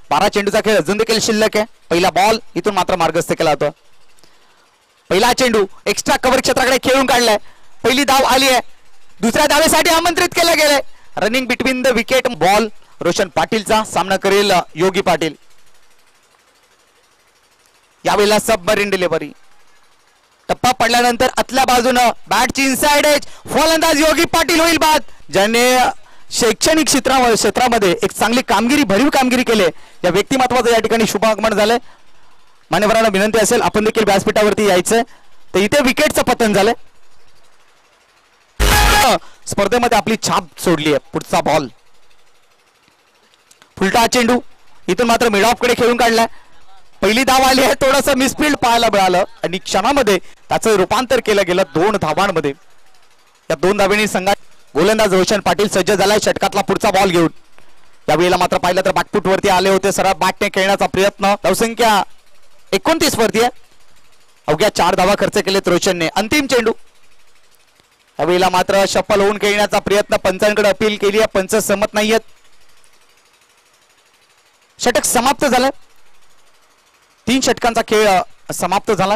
12 चेंडूचा खेळ अजून देखील शिल्लक आहे. पहिला बॉल इथून मात्र मार्गस्थ केला होता. पहिला चेंडू एक्स्ट्रा कव्हर क्षेत्राकडे खेळून काढलाय. पहिली धाव आली आहे. दुसऱ्या धावेसाठी आमंत्रित केलं गेलंय. Running between the wicket. Ball Roshan पाटीलचा सामना करेल योगी पाटील. यावेळेला सबमरीन डिलिव्हरी. टप्पा पडल्यानंतर आतल्या बाजूनं बॅटची इनसाइड एज. फलंदाज योगी पाटील होईल बाद, ज्याने शैक्षणिक क्षेत्रामध्ये एक चांगली कामगिरी, भरीव कामगिरी केली. या व्यक्तिमत्वाचं या ठिकाणी शुभागमन झालंय. मान्यवरांना विनंती असेल आपण देखील व्यासपीठावरती यायचंय. तर इथे विकेटचं पतन झालंय. स्पर्धेमध्ये आपली छाप सोडली आहे. पुढचा बॉल. फुलटा चेंडू इथून मात्र मिड ऑफ कडे खेळून काढलाय. पहिली धाव आली आहे. थोडंसं मिसफील्ड पाहायला मिळालं आणि क्षणामध्ये त्याचं रूपांतर केलं गेलं 2 धावांमध्ये. या 2 धावांनी संघात गोलंदाज रोशन पाटील सज्ज झालाय षटकातला पुढचा बॉल घेऊन. यावेळेला मात्र पाहिलं तर बॅकफूट वरती आले होते. सरळ बॅटने खेळण्याचा प्रयत्न. धावसंख्या 29 वरती आहे. अवघ्या 4 धावा खर्च केलेत रोशनने. अंतिम चेंडू. यावेळेला मात्र शफल होऊन खेळण्याचा प्रयत्न. पंचांकडे अपील केली आहे. पंच सहमत नाहीयेत. षटक समाप्त झालं. 3 षटकांचा खेळ समाप्त झाला.